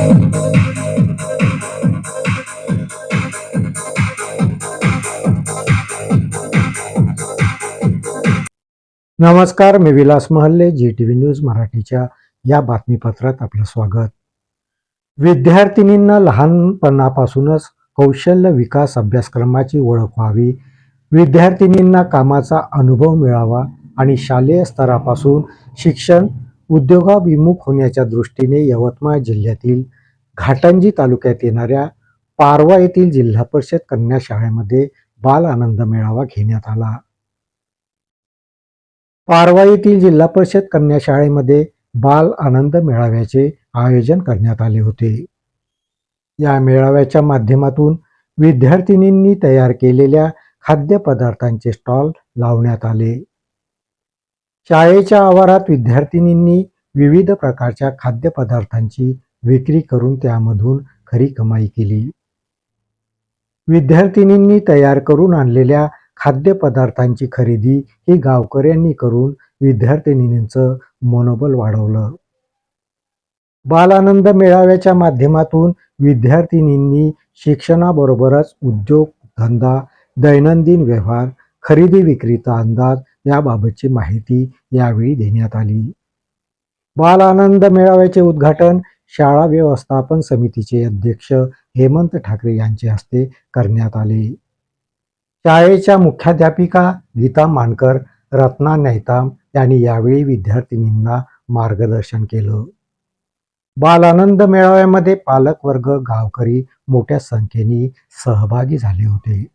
नमस्कार, मी विलास महल्ले. GTV news मराठीच्या या बातमीपत्रात आपलं स्वागत. विद्यार्थिनींना लहानपणापासूनच कौशल्य विकास अभ्यासक्रमाची ओळख व्हावी, विद्यार्थिनींना कामाचा अनुभव मिळावा आणि शालेय स्तरापासून शिक्षण उद्योगाभिमुख होण्याच्या दृष्टीने यवतमाळ जिल्ह्यातील घाटंजी तालुक्यात येणाऱ्या पारवा येथील जिल्हा परिषद कन्या शाळेमध्ये बाल आनंद मेळावा घेण्यात आला. पारवा येथील जिल्हा परिषद कन्या शाळेमध्ये बाल आनंद मेळाव्याचे आयोजन करण्यात आले होते. या मेळाव्याच्या माध्यमातून विद्यार्थिनींनी तयार केलेल्या खाद्यपदार्थांचे स्टॉल लावण्यात आले. शाळेच्या आवारात विद्यार्थिनींनी विविध प्रकारच्या खाद्यपदार्थांची विक्री करून त्यामधून खरी कमाई केली. विद्यार्थिनींनी तयार करून आणलेल्या खाद्यपदार्थांची खरेदी ही गावकऱ्यांनी करून विद्यार्थिनींचं मनोबल वाढवलं. बालानंद मेळाव्याच्या माध्यमातून विद्यार्थिनींनी शिक्षणाबरोबरच उद्योग धंदा, दैनंदिन व्यवहार, खरेदी विक्रीचा अंदाज याबाबतची माहिती यावेळी देण्यात आली. बालानंद मेळाव्याचे उद्घाटन शाळा व्यवस्थापन समितीचे अध्यक्ष हेमंत ठाकरे यांच्या हस्ते करण्यात आले. शाळेच्या मुख्याध्यापिका गीता मानकर, रत्ना नैताम यांनी यावेळी विद्यार्थिनींना मार्गदर्शन केलं. बालानंद मेळाव्यामध्ये पालक वर्ग, गावकरी मोठ्या संख्येने सहभागी झाले होते.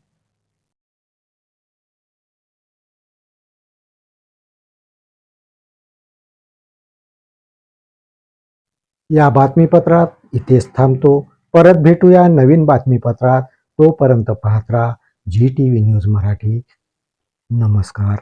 या बातमीपत्रात इथेच थांबतो. परत भेटूया नवीन बातमीपत्रात. तोपर्यंत पाहत राहा GTV न्यूज मराठी. नमस्कार.